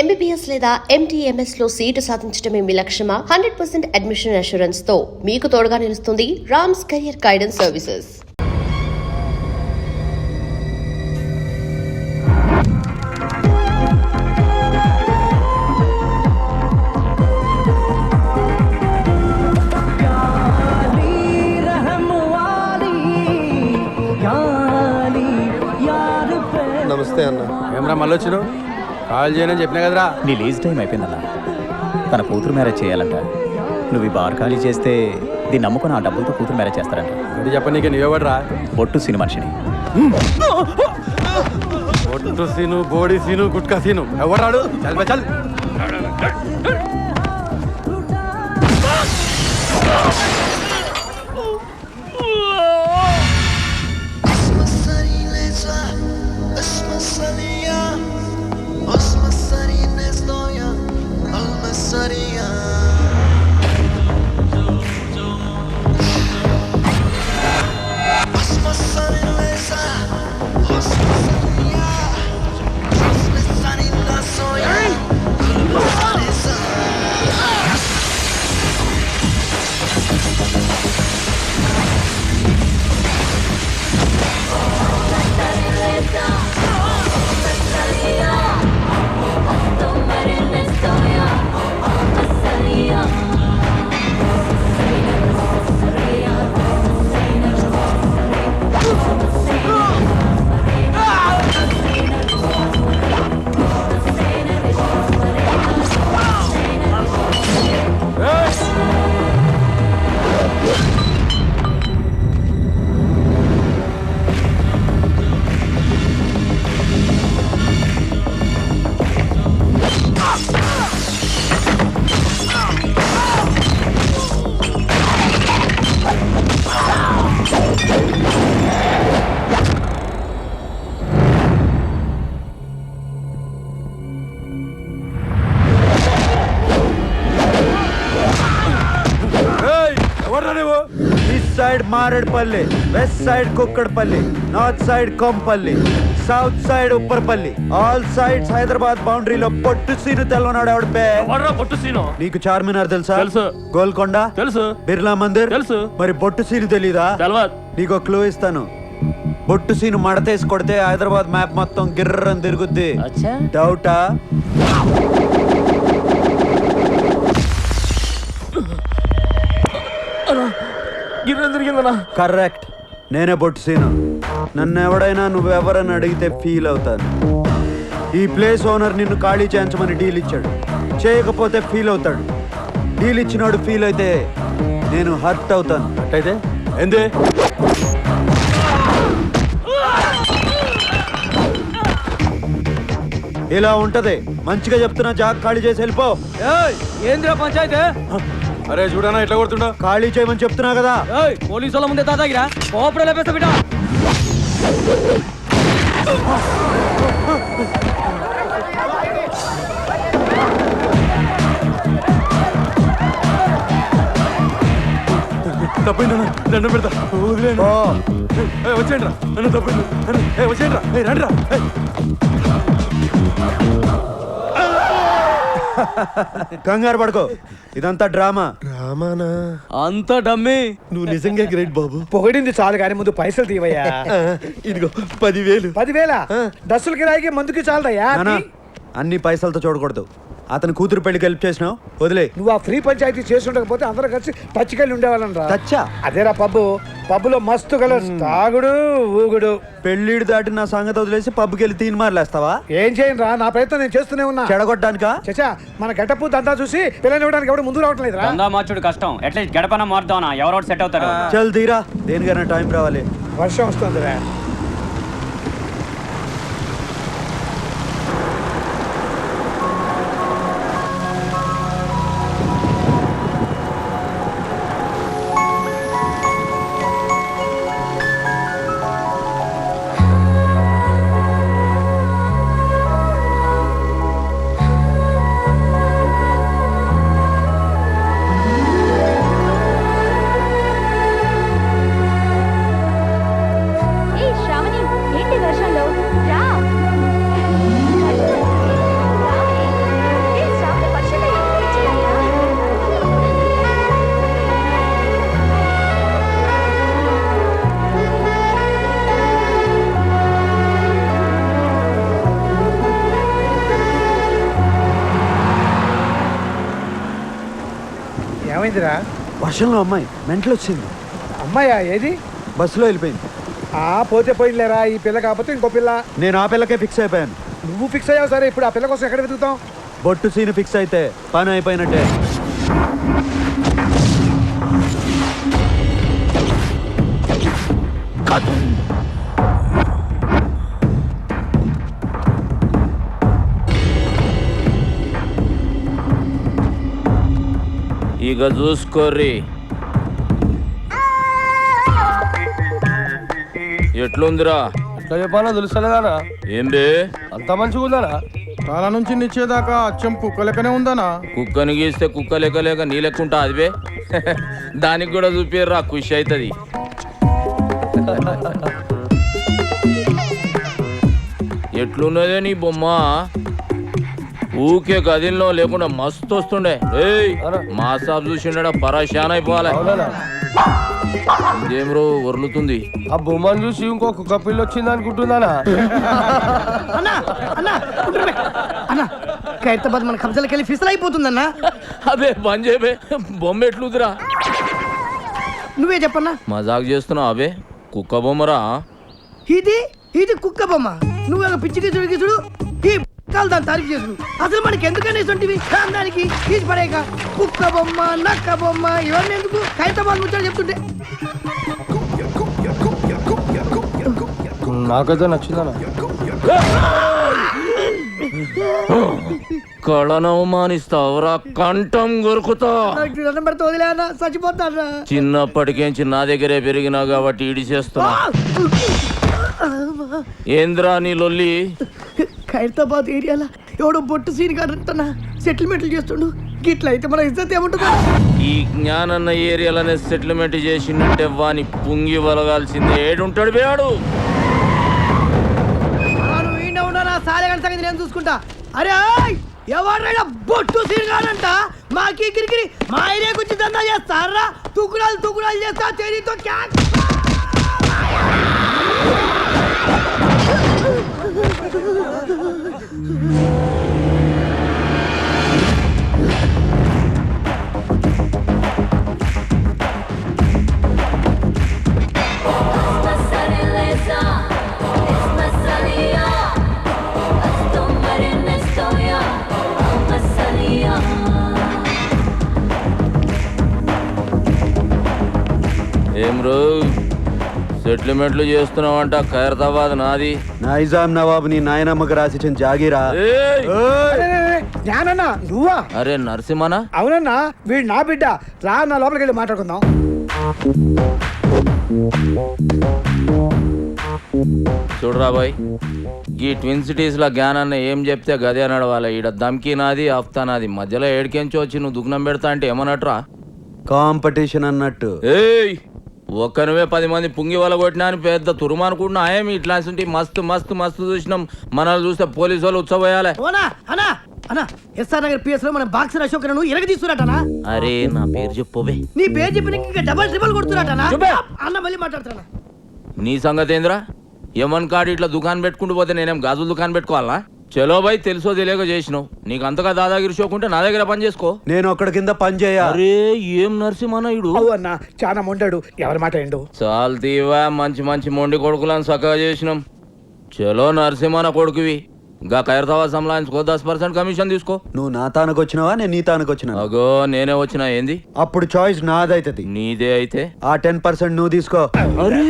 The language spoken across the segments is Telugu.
MBBS లేదా MTMS లో సీటు సాధించడమే మీ లక్ష్యమా? 100% అడ్మిషన్ అష్యూరెన్స్ తో మీకు తోడుగా నిలుస్తుంది రామ్స్ కెరియర్ గైడెన్స్ సర్వీసెస్. నమస్తే అన్న. ఏమరా మళ్ళీ వచ్చినావు? కాల్ చేయనని చెప్పినా కదరా. నీ లీజ్ టైం అయిపోయిందన్న. తన కూతురు మ్యారేజ్ చేయాలంట. నువ్వు ఈ బార్ ఖాళీ చేస్తే దీన్ని నమ్ముకొని ఆ డబ్బులతో కూతురు మ్యారేజ్ చేస్తారంట. అది చెప్పనీకే నువ్వెవడరా? బొట్టు సిని మనిషిని. బొట్టు సీను, బోడి సీను, గుట్కా సీను ఎవరాడు? చల్ చల్. East side Marredpally, west side Kukatpally, north side Kompally, south side Upparpally, all sides Hyderabad బౌండరీలో పొట్టు సీను తెల్లనాడు. పొట్టు సీను నీకు చార్మినార్ తెలుసా? తెలుసు. గోల్కొండ తెలుసు. బిర్లా మందిర్ తెలుసు. మరి బొట్టు సీను తెలీదా? తెలవదు. నీకు క్లూ ఇస్తాను. బొట్టు సీను మడతేసి కొడితే హైదరాబాద్ మ్యాప్ మొత్తం గిర్రని తిరుగుద్ది. డౌటా? కరెక్ట్, నేనే బొట్టు సీను. నన్ను ఎవడైనా నువ్వెవరని అడిగితే ఫీల్ అవుతాను. ఈ ప్లేస్ ఓనర్ నిన్ను ఖాళీ చేయించమని డీల్ ఇచ్చాడు. చేయకపోతే ఫీల్ అవుతాడు. డీల్ ఇచ్చినాడు ఫీల్ అయితే నేను హర్ట్ అవుతాను. అయితే ఏంది? ఇలా ఉంటది. మంచిగా చెప్తున్నా, జాగ్ ఖాళీ చేసి వెళ్ళిపో. ఏంద్రా పంచాయతీ? అరే చూడనా ఎట్లా కొడుతుండో. ఖాళీ చేయమని చెప్తున్నా కదా. పోలీసు వాళ్ళ ముందే తాతాగిరా కోపడే లేపేస్తా బిడ్డ. తప్పైందన్నా, దండం పెడతా, వదిలేను. వచ్చేయండి రా అన్న, తప్పైంది. వచ్చేయండి రా, రండి రా. కంగారు పడుకో, ఇదంతా డ్రామా. రామానా? అంత డమ్మి. నువ్వు నిజంగా గ్రేట్ బాబు. పొగిడింది చాలు కానీ ముందు పైసలు తీవయ్యా. ఇదిగో 10,000. 10,000 దస్సులు కిరాయికి మందుకి చాలదయ్యా. అన్ని పైసలతో చూడకూడదు. అతని కూతురు పెళ్లికి హెల్ప్ చేసినావు, వదిలే. నువ్వు ఆ ఫ్రీ పంచాయతీ చేసి ఉండకపోతే అందరూ కలిసి పచ్చికెళ్ళి ఉండేవాళ్ళం రా. తచ్చా అదేరా పబ్బులో మస్తు కలర్స్, తాగుడు ఊగుడు. పెళ్లిడు దాటి నా సంగతి వదిలేసి పబ్కి వెళ్ళి తీన్ మార్లేస్తావా? ఏం చేయను రా, నా ప్రయత్నం నేను చేస్తూనే ఉన్నా. చెడగొట్టడానికా? చచ్చా, మన గెటప్ దంతా చూసి పిల్లని ఇవ్వడానికి ఎవరు ముందు రావట్లేదు రా. దందా మార్చుడు కష్టం, అట్లీస్ట్ గడపన మారుదాం. ఎవరో సెట్ అవుతారు. చల్ తీరా, దేనికైనా టైం రావాలి. వర్షం వస్తుంది రా. ఏమైందిరా? వర్షంలో అమ్మాయి మెంటలు వచ్చింది. అమ్మాయా? ఏది? బస్సులో వెళ్ళిపోయింది. పోతే పోయిందిలేరా, ఈ పిల్ల కాకపోతే ఇంకో పిల్ల. నేను ఆ పిల్లకే ఫిక్స్ అయిపోయాను. నువ్వు ఫిక్స్ అయ్యావు సరే, ఇప్పుడు ఆ పిల్ల కోసం ఎక్కడ వెతుకుతాం? బొట్టు సీన్ ఫిక్స్ అయితే పని అయిపోయినట్టే. ఇక చూసుకోర్రి ఎట్లుందిరా. ఎట్లా చెప్పాలో తెలుస్తలేదానా? ఏం బే అంత మంచిగా ఉందానా? చాలా నుంచి నిచ్చేదాకా అచ్చం కుక్క లెక్కనే ఉందనా? కుక్కని గీస్తే కుక్క లెక్క లేక నీ లెక్కుంటా అది బే. దానికి కూడా చూపిర్రా, ఖుషి అవుతుంది. ఎట్లున్నదే నీ బొమ్మ? ఊకే గదిలో లేకుండా మస్తు వస్తుండే. ఏయ్ మా సాబ్ చూసిండ పరాశాన్ అయిపోవాలి. ఇదేం రో వర్లుతుంది. ఆ బొమ్మను చూసి ఇంకో కుక్క పిల్ల వచ్చింది అనుకుంటున్నానా? ఖైరతాబాద్ మన కబ్జాలకు వెళ్ళి ఫిసల్ అయిపోతుందన్నా. అదే బంద్ చేయబే, బొమ్మ ఎట్లుదిరా? నువ్వే చెప్పన్నా. మజాక్ చేస్తున్నావు అబే, కుక్క బొమ్మరా. ఇది కుక్క బొమ్మ. నువ్వు ఒక పిచ్చికి చూడు ఈ దాన్ని తారీఫ్ చేసుడు. అసలు మనకి ఎందుకని ఇటువంటివి దానికి తీసి పడేక కుక్క బొమ్మ నక్క బొమ్మ ఇవన్నీ ఎందుకు? ఖైరతాబాద్ ముచ్చాడు చెప్తుంటే నాకైతే నచ్చిందనా? కళను అవమానిస్తావురా, కంఠం కొరుకుతా. పెడితే వదిలే అన్న, చచ్చిపోతారా. చిన్నప్పటికేంచి నా దగ్గరే పెరిగినా కాబట్టి ఇడి చేస్తున్నా. ఏంద్రా నీ లొల్లి? ఖైరతాబాద్ ఏరియాలో ఎవడో బొట్టు సీన్ కాదంటున్నా సెటిల్మెంట్లు చేస్తుండు. గిట్ల అయితే మన ఇజ్జత్ ఏముంటుందా? ఈ జ్ఞానన్న ఏరియాలోనే సెటిల్మెంట్ చేసిందంటే వాని పుంగి వలగాల్సిందే. ఏడుంటాడు బేడు? సాలెగంట సంగతి నేను చూసుకుంటా. అరే ఎవరైనా బొట్టు సీన్ కాదంట మాకి కిరికిరి మా ఏరియా గురించి దందా చేస్తారా? తుకుడాలు చేస్తా చేరితో ఏం రో సెటిల్మెంట్లు చేస్తున్నావంట? ఖైరతాబాద్ నాది. నైజాం నవాబు నీ నాయనమ్మకు రాసిచ్చిన జాగీరా. ఏయ్! జ్ఞానన్నా నువ్వా? అరే నరసింహనా? అవునన్నా, వీడు నా బిడ్డ. రా నా లోపలికి వెళ్ళి మాట్లాడుకుందాం. చూడరా బాయ్, ఈ ట్విన్ సిటీస్ లో జ్ఞానాన్ని ఏం చెప్తే గదే నడవాలి. ఈడ దమ్కి నాది, ఆఫ్తా నాది. మధ్యలో ఏడికెంచి వచ్చి నువ్వు దుగ్నం పెడతా అంటే ఏమన్నట్రా? కాంపిటీషన్ అన్నట్టు. ఏయ్ ఒక్కనువే 10 మంది పుంగి వల కొట్టినా అని పెద్ద తురుము అనుకుంటున్నా. ఏమి ఇట్లాంటి మస్తు చూసినాం. మనల్ని చూస్తే పోలీసు వాళ్ళు ఉత్సవయాలే. ఎస్ఆర్ నగర్ పిఎస్ లో మన బాక్సర్ అశోక్ ను ఎరగ తీసుకురాటనా? అరే నా పేరు చెప్పవే. నీ పేరు చెప్పిన ఇంకా డబల్ ట్రిబల్ కొడుతురాటనా? అన్న మళ్ళీ మాట్లాడుతున్నా. నీ సంగతి ఏంద్రా? యమన్ కాడు ఇట్లా దుకాణం పెట్టుకుంటూ పోతే నేనేం గాజులు దుకాణం పెట్టుకోవాలా? చలో బాయ్, తెలుసో తెలియక చేసినావు. నీకు అంతగా దాదాగిరి షోకుంటే నా దగ్గర పని చేసుకో. నేను ఒక్కడి కింద పని చేయ. అరే ఏం నరసింహనాయుడు అన్న చాలా మొండాడు. ఎవరి మాట ఏండు? చాలు తీవా, మంచి మొండి కొడుకులను చక్కగా చేసినాం. చలో నరసింహన కొడుకువి. గా ఖైరతాబాద్ సంలాయించుకో, 10% కమిషన్ తీసుకో. నువ్వు నా తానకు వచ్చినావా, నేను నీ తానకు వచ్చినా? అగో నేనే వచ్చినా. ఏంది? అప్పుడు చాయిస్ నాదైతది. నీదే అయితే ఆ 10% నువ్వు తీసుకో. అరే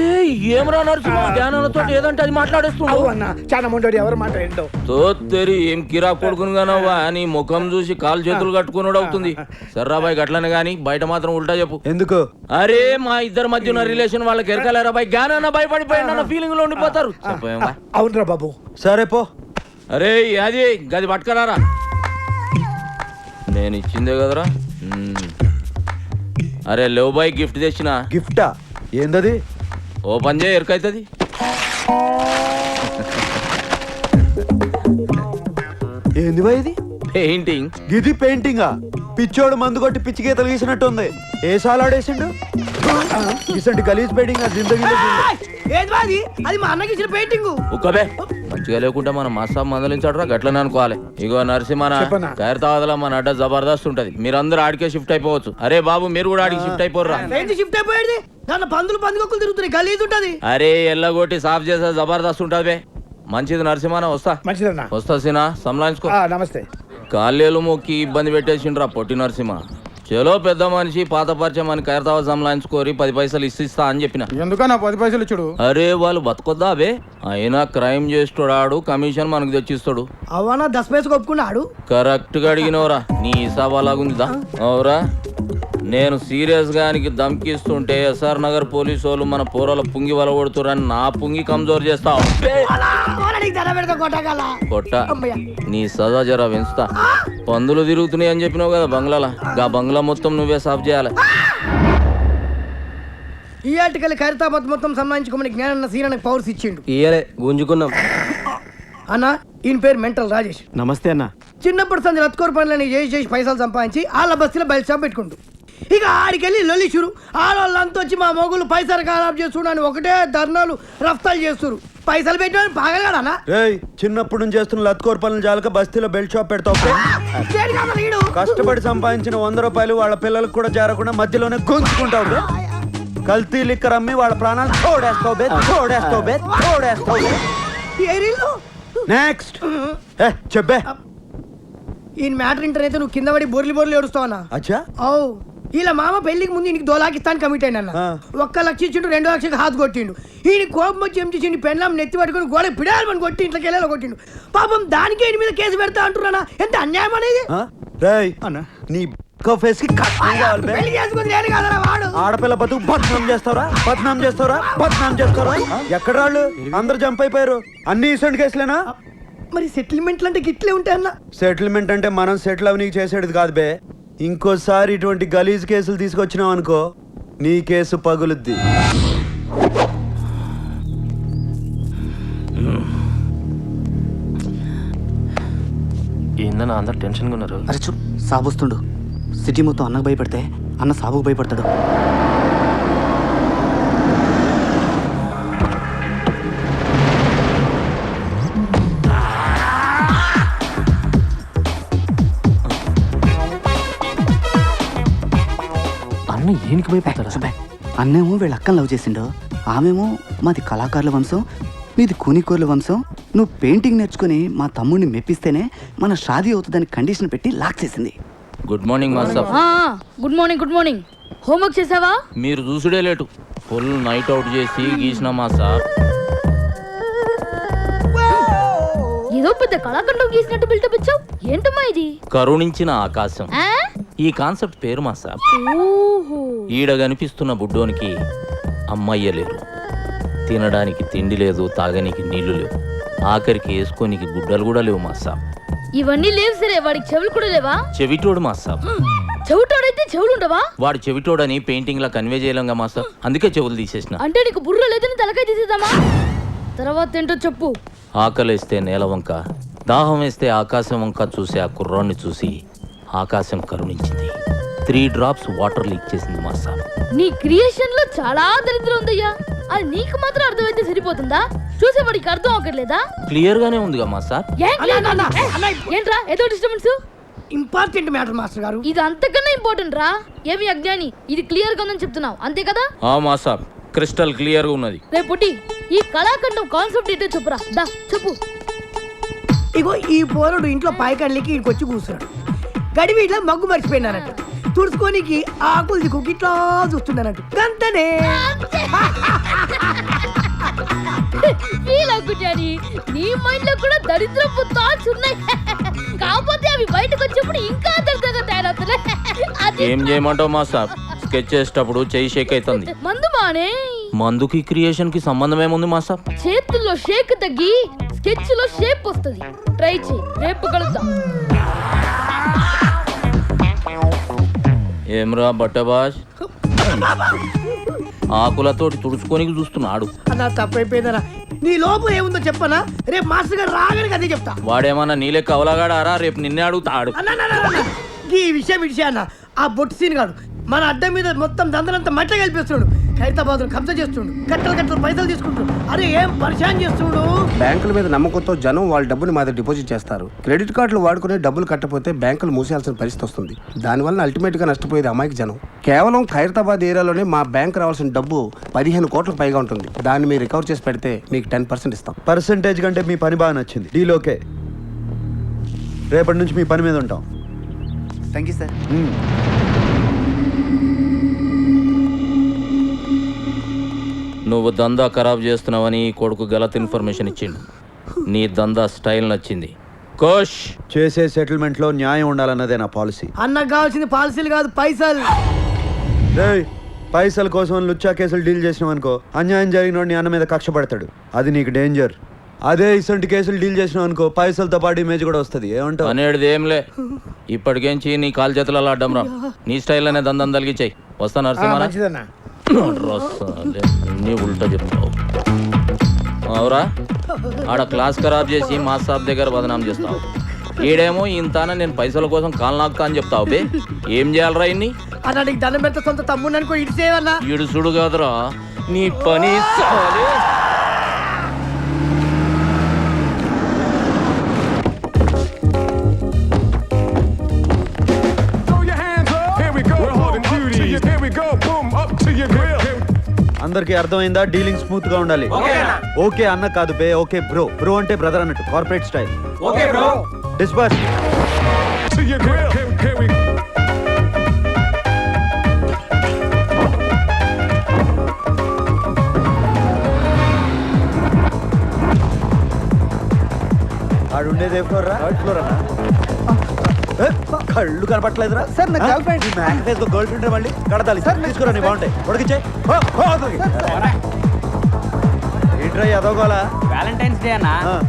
ఏమరా నరసింహ, జ్ఞానంతో ఏదంటే అది మాట్లాడేస్తున్నావు. అన్న చాలా మొండాడు. ఎవరి మాట ఏంటో? తోత్తెరి ఏం కిరా కొడుకును గానవ్వా? నీ ముఖం చూసి కాలు చేతులు కట్టుకున్నాడు అవుతుంది. సర్రాబాయ్ గట్లనే గాని బయట మాత్రం ఉల్టా చెప్పు. ఎందుకు? అరే మా ఇద్దరి మధ్య ఉన్న రిలేషన్ వాళ్ళకి ఎరకలేరా బాయ్? జ్ఞానాన్న భయపడిపోయిన ఫీలింగ్ లో ఉండిపోతారు. చెప్పేవా? అవునరా బాబు. సరే పో. అరే అది గది పట్టుకరారా, నేను ఇచ్చిందే కదరా. అరే లేవు బాయ్, గిఫ్ట్ తెచ్చిన. గిఫ్టా? ఏందది? ఓపెన్ చేయ, ఎరకైతుంది. ఏంది బాయ్ ఇది? పెయింటింగ్. గిది పెయింటింగా? పిచ్చోడు మందు కొట్టి పిచ్చి గీతలు గీసినట్టుంది. ఏ సాలాడేసిండు? ఇసంటి గలీజ్ పెయింటింగ్ జిందగీలో ఏది బాది అది మా అన్నకి ఇచ్చిన పెయింటింగ్. ఉక్కబే మంచిగా లేకుంటే మన మాసాబ్ మందలించాడరా గట్లనే అనుకోవాలి. ఇగో నరసింహన ఖైరతాబాద్లో మన అడ్డ జబర్దస్త్ ఉంటది, మీరందరూ ఆడికే షిఫ్ట్ అయిపోవచ్చు. అరే బాబు మీరు కూడా ఆడికి షిఫ్ట్ అయిపోర్రా. ఏంటి షిఫ్ట్ అయిపోయేది? దాంట్లో పందుకొక్కులు తిరుగుతున్నాయి, గలీజ్ ఉంటది. అరే ఎల్లగొట్టి సాఫ్ చేసే జబర్దస్త్ ఉంటది బే. మంచిది నరసింహన, వస్తా మంచిదన్నా. వస్తా సీనా, సంలాయించుకో. నమస్తే. కాళ్ళేలు మొక్కి ఇబ్బంది పెట్టేసిండ్రా పొట్టి నరసింహ. చలో పెద్ద మనిషి పాత పరిచయం అని ఖైరతాబాద్ సంలాయించుకోరి 10 పైసలు ఇస్తా అని చెప్పిన. ఎందుకన్నా 10 పైసలు ఇచ్చుడు? అరే వాళ్ళు బతకొద్దా బే, అయినా క్రైమ్ చేస్తాడు, కమిషన్ మనకు తెచ్చిస్తాడు. అవనా 10 పైసలు ఒప్పుకున్నాడు. కరెక్ట్ గా అడిగినవరా, నీ హిసాబ్ అలాగుందిదా? అవురా, నేను సీరియస్ గా దమ్కిస్తుంటే ఎస్ఆర్ నగర్ పోలీసు వాళ్ళు మన పోరల పుంగి వలగొడుతురని నా పుంగి కమ్జోర్ చేస్తావు. కొట్ట నీ సదా జరా పెంచుతా. పందులు తిరుగుతున్నాయి అని చెప్పినావు కదా బంగ్లాలా, గా బంగ్లా మొత్తం నువ్వే సాఫ్ చేయాలి. ఈ ఆర్టికల్ ఖైరతాబాద్ మొత్తం సంబంధించుకోమని జ్ఞానన్న సీనానికి పవర్స్ ఇచ్చిండు. ఇయ్యలే గుంజుకున్నాం. అన్న ఈయన పేరు మెంటల్ రాజేష్. నమస్తే అన్న. చిన్నప్పుడు సంది రత్కోర్ పనులని చేసి పైసలు సంపాదించి వాళ్ళ బస్తీలో బయట షాప్ పెట్టుకుంటూ ఇక ఆడికెళ్ళి లొల్లిచురు. ఆడవాళ్ళంతా వచ్చి మా మొగులు పైసలు ఖరాబ్ చేస్తున్నాను ఒకటే ధర్నాలు రఫ్తాలు చేస్తున్నారు. పైసలు పెట్టిన పాగలగాడనా? చిన్నప్పుడు నుంచి చేస్తున్న లత్కోర్ పనులు జాలక బస్తీలో బెల్ట్ షాప్ పెడతావు. కష్టపడి సంపాదించిన 100 రూపాయలు వాళ్ళ పిల్లలకు కూడా చేరకుండా మధ్యలోనే గుంజుకుంటావు. కల్తీ లిక్కర్ అమ్మి వాళ్ళ ప్రాణాలు తోడేస్తావు బే, తోడేస్తావు బే, తోడేస్తావు బే. నెక్స్ట్ చెప్పే. ఈయన మ్యాటర్ ఇంటర్ అయితే నువ్వు కింద పడి బోర్లు ఏడుస్తావన్నా? అచ్చా. ఓ ఇలా మామ పెళ్లికి ముందు ఇంటికి 2 లక్షలు కమిట్ అయిన 1 లక్ష ఇచ్చిండు, 2 లక్షలకు హాత్ కొట్టిండు. ఈయన కోపం వచ్చి ఏం చేసిండు, పెళ్ళాం నెత్తి పట్టుకుని గోడ పిడాలని కొట్టి ఇంట్లోకి వెళ్ళాలి కొట్టిండు. పాపం దానికి ఈయన మీద కేసు పెడతా అంటున్నానా? ఎంత అన్యాయం అనేది. నీ ఫేస్ కి పెళ్లి చేసుకుని నేను కాదరా వాడు. ఆడపిల్ల బతుకు బద్నాం చేస్తారా, బద్నాం చేస్తారా, బద్నాం చేస్తారా? ఎక్కడ వాళ్ళు అందరు జంప్ అయిపోయారు. అన్ని ఇసంటి కేసులేనా? మరి సెటిల్మెంట్లు అంటే గిట్లే ఉంటాయి అన్న. సెటిల్మెంట్ అంటే మనం సెటిల్ అవి నీకు చేసేది కాదు బే. ఇంకోసారి ఇటువంటి గలీజ్ కేసులు తీసుకొచ్చినావు అనుకో, నీ కేసు పగులుద్ది. ఏందన్నా అందరు టెన్షన్గా ఉన్నారు? అరే చూ, సాబొస్తుండు. సిటీ మొత్తం అన్నకు భయపడితే అన్న సాబుకు భయపడతాడు. అన్న ఏనికి భయపడతాడు? అన్నేమో వీళ్ళ అక్కని లవ్ చేసిండు, ఆమెమో మాది కళాకారుల వంశం, మీది కూనికోర్ల వంశం. నువ్వు పెయింటింగ్ నేర్చుకుని మా తమ్ముడిని మెప్పిస్తేనే మన షాదీ అవుతుందని కండిషన్ పెట్టి లాక్ చేసింది. Good morning master. Good morning. Good morning. Homework చేసావా? మీరు చూసుడే లేటు, ఫుల్ నైట్ అవుట్ చేసి గీసిన మాస్టర్. ఏదో పెద్ద కళాఖండం గీసినట్టు బిల్డప్ ఇచ్చావు, ఏంటమ్మా ఇది? కరుణించిన ఆకాశం, ఈ కాన్సెప్ట్ పేరు మాస్టర్. ఈడ కనిపిస్తున్న బుడ్డోనికి అమ్మయ్య లేరు, తినడానికి తిండి లేదు, తాగనికి నీళ్లు లేవు, ఆఖరికి వేసుకోనికి గుడ్డలు కూడా లేవు మాస్టర్. ఇవన్నీ లేవు సరే, వాడికి చెవులు కూడా లేవా? చెవిటోడు మాస్టర్. చెవిటోడైతే చెవులు ఉండవా? వాడు చెవిటోడని పెయింటింగ్ లా కన్వే చేయలేంగా మాస్టర్, అందుకే చెవులు తీసేసిన. అంటే నీకు బుర్ర లేదని తలకాయ తీసేద్దామా? తర్వాత ఏంటో చెప్పు. ఆకలిస్తే నేల వంక, దాహం వేస్తే ఆకాశం వంక చూసి ఆ కుర్రాన్ని చూసి ఆకాశం కరుణించింది. 3 drops వాటర్ లీక్ చేసింది మాస్టర్. నీ క్రియేషన్ లో చాలా దరిద్రం ఉందయ్యా, అది నీకు మాత్రం అర్థమైతే సరిపోతుందా? చూసేవాడికి అర్థం అవ్వట్లేదా? క్లియర్ గానే ఉందిగా మాస్టర్. ఏంట్రా ఏదో డిస్టర్బెన్స్? ఇంపార్టెంట్ మ్యాటర్ మాస్టర్ గారు. ఇది అంతకన్నా ఇంపార్టెంట్ రా. ఏమి అజ్ఞాని, ఇది క్లియర్ గా ఉందని చెప్తున్నావు అంతే కదా? మాస్టర్ క్రిస్టల్ క్లియర్ గా ఉన్నది. రేపు పుట్టి ఈ కళాఖండం కాన్సెప్ట్ ఏంటో చెప్పురా. దా చెప్పు. ఇగో ఈ పోరుడు ఇంట్లో పాయకాళ్ళకి ఇక్కడికి వచ్చి కూర్చున్నాడు. గడివి ఇట్లా మగ్గు మర్చిపోయినానంట, తుడుచుకోనికి ఆకులు దిక్కు ఇట్లా చూస్తున్నానంట. గంతనే నీ మైండ్ లో కూడా దరిద్రపు థాట్స్ ఉన్నాయి, కాకపోతే అవి బయటకు వచ్చినప్పుడు ఇంకా దరిద్రంగా తయారవుతున్నాయి. ఏం చేయమంటావు మాస్టర్? స్కెచ్ చేసేటప్పుడు చెయ్యి షేక్ అవుతుంది. మందు మానే. మందుకి క్రియేషన్ కి సంబంధం ఏముంది మాస్టర్? చేతుల్లో షేక్ తగ్గి స్కెచ్ లో షేప్ వస్తుంది. ట్రై చేయి, రేపు కలుద్దాం. ఏమ్రా బట్టబాజ్, ఆకులతోటి తుడుచుకోనికి చూస్తున్నాడు. అలా తప్పైపోయిందనా? నీ లోపం ఏముందో చెప్పనా? రేపు మాస్టర్ గారు రాగానే అదే చెప్తా. వాడేమన్నా నీలే కవలగాడారా? రేపు నిన్నే అడుగుతాడు. ఈ విషయం అన్న, ఆ బొట్టు సీన్ గాడు మన అడ్డం మీద మొత్తం దందనంతా మట్ట కలిపిస్తున్నాడు. ఖైరతాబాద్ కబ్జా చేస్తుండు, కట్టలు పైసలు తీసుకుంటుండు. అరే ఏం పరిశాన్ చేస్తుండు. బ్యాంకుల మీద నమ్మకంతో జనం వాళ్ళ డబ్బుని మా దగ్గర డిపాజిట్ చేస్తారు. క్రెడిట్ కార్డులు వాడుకునే డబ్బులు కట్టకపోతే బ్యాంకులు మూసేయాల్సిన పరిస్థితి వస్తుంది. దానివల్ల అల్టిమేట్ గా నష్టపోయేది అమాయక జనం. కేవలం ఖైరతాబాద్ ఏరియాలోనే మా బ్యాంక్ రావాల్సిన డబ్బు 15 కోట్లకు పైగా ఉంటుంది. దాన్ని మీరు రికవర్ చేసి పెడితే మీకు 10% ఇస్తాం. పర్సంటేజ్ కంటే మీ పని బాగా నచ్చింది. Deal okay. రేపటి నుంచి మీ పని మీద ఉంటాం. Thank you sir. నువ్వు దందా ఖరాబ్ చేస్తున్నావని ఈ కొడుకు గలత్ ఇన్ఫర్మేషన్ ఇచ్చిండు. నీ దందా స్టైల్ నచ్చింది. కోష్ చేసే సెటిల్మెంట్ లో న్యాయం ఉండాలన్నదే నా పాలసీ. అన్నకు కావాల్సింది పాలసీలు కాదు, పైసలు. పైసల కోసం లుచ్చా కేసులు డీల్ చేసినావు అనుకో, అన్యాయం జరిగిన నీ అన్న మీద కక్ష పడతాడు. అది నీకు డేంజర్. అదే ఇసంటి కేసులు డీల్ చేసినావు అనుకో, పైసలతో పాటు ఇమేజ్ కూడా వస్తుంది. ఏమంటావు? అనేది ఏంలే, ఇప్పటికేంచి నీ కాలు చేతులలో అడ్డం రా. నీ స్టైల్లోనే దందం తలిగిచ్చాయి. వస్తా నరసింహ. నీ ఉల్టా చెప్తావు అవురా? ఆడ క్లాస్ ఖరాబ్ చేసి మా సాబ్ దగ్గర బదనాం చేస్తావు. ఈడేమో ఇంతాన నేను పైసల కోసం కాలు నాకుతా అని చెప్తావు. బే ఏం చేయాలరా ఇన్ని? అన్న నీకు దండం పెడతా, సొంత తమ్ముడు అనుకో, ఇటు చేయవన్నా. ఇడుసుడు కాదురా నీ పని. అందరికి అర్థమైందా? డీలింగ్ స్మూత్ గా ఉండాలి. ఓకే అన్న కాదు బే, ఓకే బ్రో. బ్రో అంటే బ్రదర్ అన్నట్టు, corporate style. Okay bro. Disperse. ఆడుండేది ఏ ఫ్లోర్ రా? థర్డ్ ఫ్లోర్ అన్న. కళ్ళు కనపట్లేదురా సార్ నా గర్ల్ ఫ్రెండ్. గర్ల్ ఫ్రెండ్ మళ్ళీ కడతాలి. తీసుకురా, నీ బాగుంటాయి. ఉడికిచ్చే ఏంట్రా అదోగోలా? వ్యాలంటైన్స్ డే అన్న,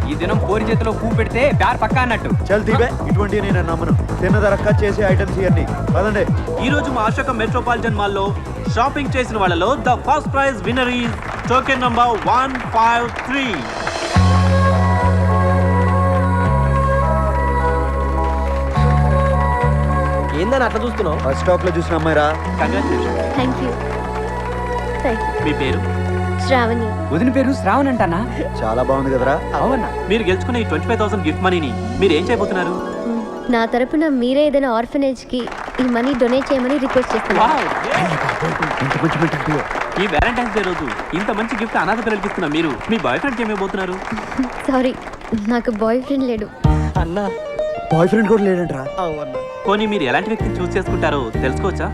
ఈ దినం కోరి చేతిలో పువ్వు పెడితే ప్యార్ పక్కా అన్నట్టు. చల్ తీబే, ఇటువంటి నేను నమ్మను. తిన్నదరక్క చేసే ఐటమ్స్ ఇవన్నీ పదండి. ఈ రోజు మా అశోక మెట్రోపాలిటన్ మాల్లో షాపింగ్ చేసిన వాళ్ళలో the first prize winner is token number 153. ఏందని అట్లా చూస్తున్నావు? ఫస్ట్ స్టాప్ లో చూసిన అమ్మాయిరా. కంగ్రాచులేషన్. Thank you. మీ పేరు? శ్రావణి. వదిన పేరు శ్రావణ్ అంటానా? చాలా బాగుంది కదరా. అవునా? మీరు గెలుచుకున్న ఈ 25,000 గిఫ్ట్ మనీని మీరు ఏం చేయబోతున్నారు? నా తరపున మీరే ఏదైనా ఆర్ఫనేజ్ కి ఈ మనీ డొనేట్ చేయమని రిక్వెస్ట్ చేస్తున్నాను. ఈ వ్యాలంటైన్స్ డే రోజు ఇంత మంచి గిఫ్ట్ అనాథ పిల్లలకి ఇస్తున్నా మీరు మీ బాయ్ ఫ్రెండ్ ఏమైపోతున్నారు? సారీ, నాకు బాయ్ ఫ్రెండ్ లేడు. అన్నా బాయ్ ఫ్రెండ్ కూడా లేడంటరా. పోనీ మీరు ఎలాంటి వ్యక్తిని చూస్ చేసుకుంటారో తెలుసుకోవచ్చా?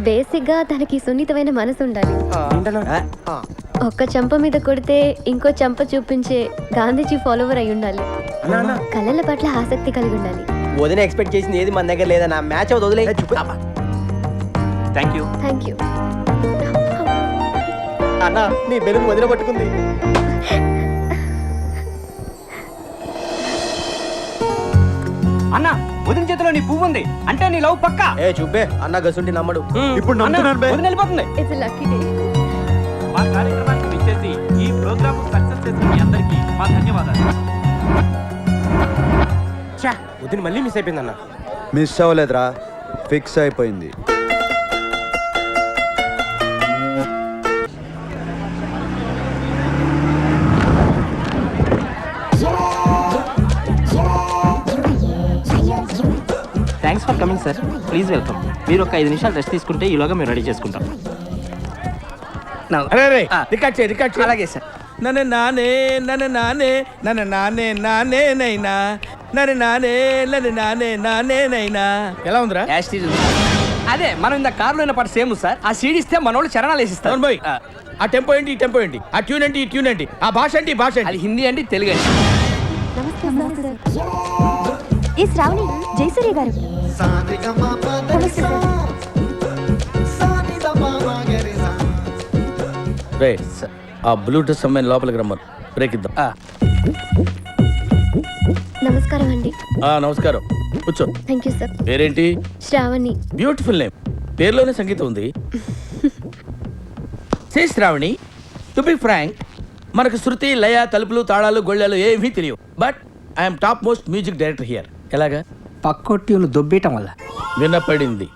బేసిక్ గా తనకి సున్నితమైన మనసు ఉండాలి. ఒక్క చెంప మీద కొడితే ఇంకో చెంప చూపించే గాంధీజీ ఫాలోవర్ అయి ఉండాలి. కళల పట్ల ఆసక్తి కలిగి ఉండాలి. వదిన ఎక్స్పెక్ట్ చేసింది ఏది మన దగ్గర లేదన్నా. మ్యాచ్ అవుతుంది, వదిలే. Thank you. Thank you. అన్నా నీ బెలూన్ వదిన పట్టుకుంది. అన్న వదిన చేతిలో నీ పువ్వు ఉంది అంటే నీ లవ్ పక్కా. ఏ చూపే, అన్న గసుంటి నమ్మడు. ఇప్పుడు నమ్ముతున్నాను బే. వదిన వెళ్ళిపోతుంది. It's lucky day. మా కార్యక్రమానికి విచ్చేసి ఈ ప్రోగ్రామ్ సక్సెస్ చేసిన మీ అందరికీ మా ధన్యవాదాలు. వదిన మళ్ళీ మిస్ అయిపోయింది అన్న. మిస్ అవ్వలేదురా, ఫిక్స్ అయిపోయింది. Thanks for coming sir. Please welcome. మీరు ఒక 5 నిమిషాలు రెస్ట్ తీసుకుంటే ఈలోగా మేము రెడీ చేసుకుంటాం. అలాగే సార్. నన్ను నానే నన్ను నానే నన్ను నానే నానే నైనా నన్ను నానే నన్ను నానే నానే నైనా. ఎలా ఉందిరా? అదే మనం ఇంత కార్లో పాటు సేమ్ సార్. ఆ సీడీ ఇస్తే మనోళ్ళు చరణాలు వేసిస్తారు. ఆ టెంపో ఏంటి, ఈ టెంపో ఏంటి, ఆ ట్యూన్ ఏంటి, ఈ ట్యూన్ ఏంటి, ఆ భాష ఏంటి, ఈ భాష ఏంటి? అది హిందీ అండి, తెలుగు అండి. ఈ శ్రావణి జయసూర్య గారు. రే ఆ బ్లూటూత్ అమ్మాయిని లోపలికి రమ్మను. బ్రేక్ ఇద్దాం. నమస్కారం అండి. నమస్కారం, కూర్చో. Thank you sir. పేరేంటి? శ్రావణి. Beautiful name. పేరులోనే సంగీతం ఉంది. Say Shravani, to be frank, మనకు శృతి, లయ, తలుపులు, తాళాలు, గొళ్ళాలు ఏమీ తెలియవు. But I'm top most music director here. ఎలాగా? పక్కొట్టి దొబ్బేయటం వల్ల వినపడింది.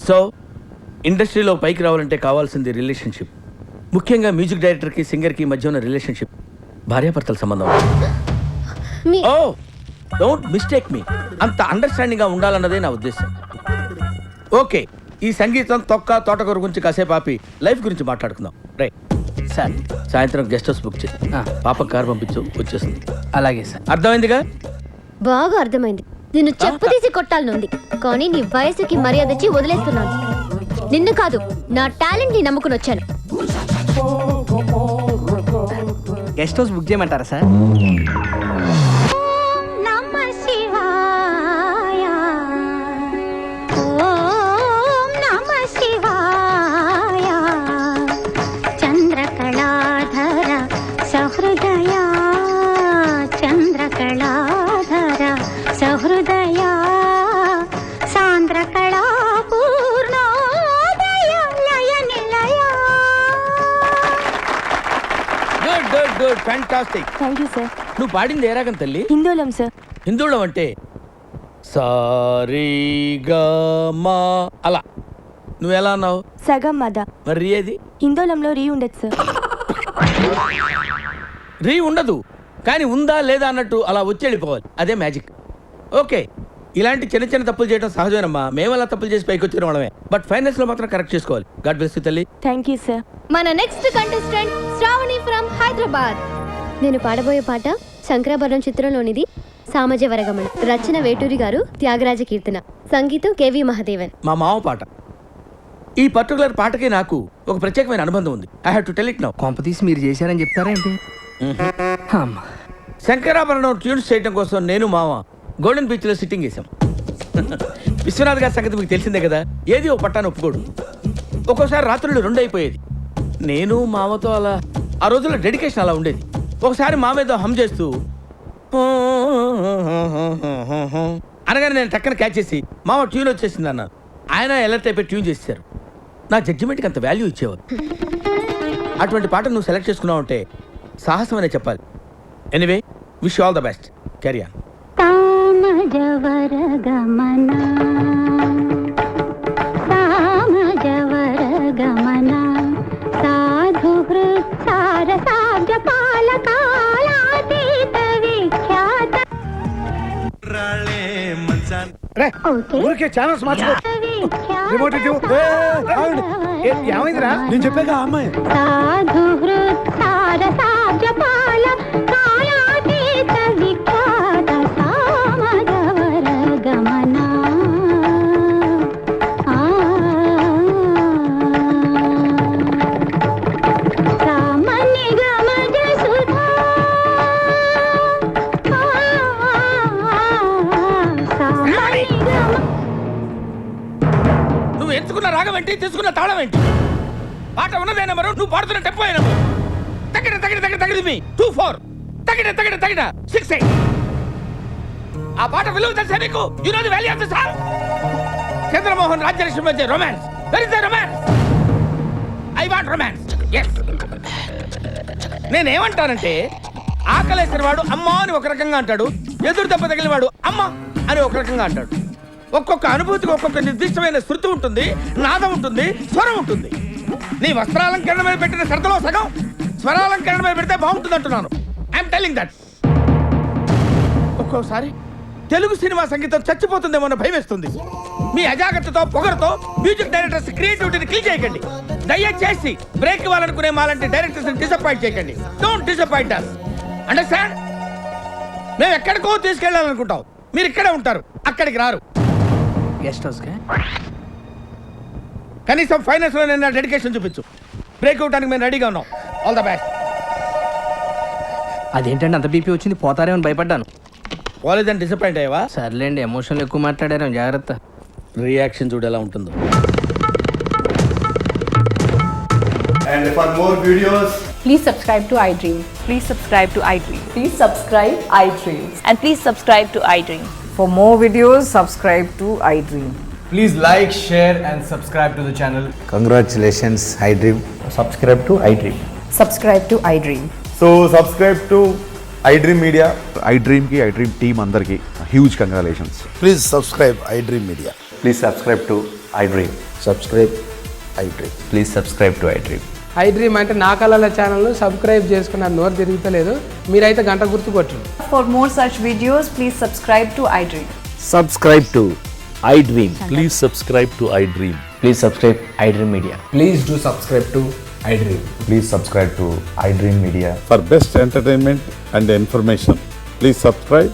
సో ఇండస్ట్రీలో పైకి రావాలంటే కావాల్సింది రిలేషన్షిప్. ముఖ్యంగా మ్యూజిక్ డైరెక్టర్కి సింగర్కి మధ్య ఉన్న రిలేషన్షిప్ భార్యాభర్తల సంబంధం. ఓ డోంట్ మిస్టేక్ మీ, అంత అండర్స్టాండింగ్గా ఉండాలన్నదే నా ఉద్దేశం. ఓకే, ఈ సంగీతం తొక్క తోటకూర గురించి కాసేపు ఆపి లైఫ్ గురించి మాట్లాడుకుందాం. Right sir. సాయంత్రం గెస్ట్ హౌస్ బుక్ చేయి. పాప కారు పంపించు, వచ్చేస్తుంది. అలాగే సార్. అర్థమైందిగా? బాగా అర్థమైంది. నిన్ను చెప్పు తీసి కొట్టాలనుంది, కానీ నీ వయసుకి మర్యాద ఇచ్చి వదిలేస్తున్నాను. నిన్ను కాదు, నా టాలెంట్ ని నమ్ముకుని వచ్చాను. గెస్ట్ హౌస్ బుక్ చేయమంటారా sir? చంద్రకళాధర సహృదయ, చంద్రకళాధర సహృదయ, సాంద్రకళా Purnodaya Laya Nilaya. Good good good, fantastic. Thank you sir. నువ్వు పాడింది ఏ రాగం తల్లి? హిందోళం సార్. హిందోళం అంటే సారీగమా అలా. నువ్వు ఎలా అన్నావు? సగం మద. మరి రీ ఏది? హిందోళంలో రీ ఉండదు సార్. రీ ఉండదు, కానీ ఉందా లేదా అన్నట్టు అలా వచ్చి వెళ్ళిపోవాలి, అదే మ్యాజిక్. ఓకే, ఇలాంటి చిన్న చిన్న తప్పులు చేయడం సహజమేనమ్మా. మేము అలా తప్పులు చేసి పైకి వచ్చిన వాళ్ళమే, బట్ ఫైనల్స్ లో మాత్రం కరెక్ట్ చేసుకోవాలి. గాడ్ బ్లెస్ యు తల్లి. Thank you sir. మన next contestant Shravani from Hyderabad. నేను పాడబోయే పాట శంకరాభరణం చిత్రంలోనిది. సామజ వరగమన, రచన వేటూరి గారు, త్యాగరాజ కీర్తన, సంగీతం కేవి మహాదేవన్. మా మామ పాట. ఈ పర్టికులర్ పాటకి నాకు ఒక ప్రత్యేకమైన అనుబంధం ఉంది. I have to tell it now. కొంపతీసి మీరు చేశారని చెప్తారేంటి? శంకరాభరణం ట్యూన్స్ చేయడం కోసం నేను మామ గోల్డెన్ బీచ్ లో సిట్టింగ్ చేశాం. విశ్వనాథ్ గారి సంగతి మీకు తెలిసిందే కదా, ఏది ఓ పట్టాను ఒప్పుకోడు. ఒక్కోసారి రాత్రులు 2 అయిపోయేది. నేను మామతో అలా ఆ రోజుల్లో డెడికేషన్ అలా ఉండేది. ఒకసారి మామేదో హమ్ చేస్తూ అనగానే నేను టక్కన క్యాచ్ చేసి మామ ట్యూన్ వచ్చేసింది అన్నాను. ఆయన ఎలర్ట్ అయిపోయి ట్యూన్ చేశారు. నా జడ్జిమెంట్కి అంత వాల్యూ ఇచ్చేవారు. అటువంటి పాట నువ్వు సెలెక్ట్ చేసుకున్నావు అంటే సాహసం అనే చెప్పాలి. Anyway, wish all the best. Carry on. సామజవరగమన, సామజవరగమన, సాధుహృత్సార సాధ్యపాలకాలాతీత విఖ్యాత. ఊరికే ఛానల్స్ మార్చుకో. రిమోట్ ఇటు. ఏమైందిరా? నేను చెప్పాక అమ్మాయి. సాధుహృత్సార సాధ్యపాల కాలాతీత విఖ్యాత సామజవరగమన. సామని గమజ సుధా, సామని గమ. నువ్వు ఎంచుకున్న రాగం ఏంటి, తీసుకున్న తాళం ఏంటి? పాట ఉన్నదే నెంబరు, నువ్వు పాడుతున్న టెంపో నెంబరు. తగిన తగిన తగిన తగిన మీ 2-4 తగిన తగిన తగిన 6-8. ఆ పాట విలువ తెలుసా నీకు? You know the value of the song. Chandramohan Rajyalakshmi మధ్య romance. Where is the romance? I want romance. yes. నేనేమంటానంటే, ఆకలేసిన వాడు అమ్మ అని ఒక రకంగా అంటాడు, ఎదురు దెబ్బ తగిలిన వాడు అమ్మ అని ఒక రకంగా అంటాడు. ఒక్కొక్క అనుభూతికి ఒక్కొక్క నిర్దిష్టమైన శృతి ఉంటుంది, నాదం ఉంటుంది, స్వరం ఉంటుంది. నీ వస్త్రాలంకరణ మీద పెట్టిన శ్రద్ధలో సగం స్వరాలంకరణ మీద పెడితే బాగుంటుంది అంటున్నాను. I'm telling that. ఒక్కోసారి తెలుగు సినిమా సంగీతం చచ్చిపోతుందేమో అన్న భయం వేస్తుంది. మీ అజాగ్రత్తతో పొగరుతో మ్యూజిక్ డైరెక్టర్స్ క్రియేటివిటీని కిల్ చేయకండి. దయచేసి బ్రేక్ ఇవ్వాలనుకునే మాలాంటి డైరెక్టర్స్ డిసప్పాయింట్ చేయకండి. Don't disappoint us. అండర్స్టాండ్? మేము ఎక్కడికో తీసుకెళ్ళాలనుకుంటాం, మీరు ఇక్కడే ఉంటారు, అక్కడికి రారు. గెస్ట్ హౌస్ కనీసం ఫైనాన్స్ లో నేను డెడికేషన్ చూపించు. బ్రేక్ అవడానికి మేము రెడీగా ఉన్నాం. All the best. అదేంటండి అంత బీపీ వచ్చింది, పోతారేమో అని భయపడ్డాను. కాలేజ్ డిసప్పాయింట్ అయ్యావా? సర్లేండి, ఎమోషన్లు ఎక్కువ మాట్లాడారు, జాగ్రత్త. రియాక్షన్ చూడు ఎలా ఉంటుందో. And for more videos, please subscribe to iDream. Please subscribe to iDream. Please subscribe iDream. And please subscribe to iDream. For more videos, subscribe to iDream. please like, share and subscribe to the channel. Congratulations, iDream. Subscribe to iDream. Subscribe to iDream. So subscribe to iDream Media. iDream ki iDream team andarki huge congratulations. Please subscribe iDream Media. Please subscribe to iDream. Subscribe iDream. Please subscribe to iDream. I dream అంటే నా కళల ఛానల్ సబ్స్క్రైబ్ చేసుకున్న నోరు తిరుగుతలేదు మీరైతే గంట గుర్తు కొట్టండి. For more such videos, please subscribe to iDream. Subscribe to iDream. Please subscribe to iDream. Please subscribe iDream Media. Please do subscribe to iDream. Please subscribe to iDream Media. For best entertainment and information, please subscribe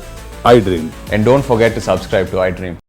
iDream. And don't forget to subscribe to iDream.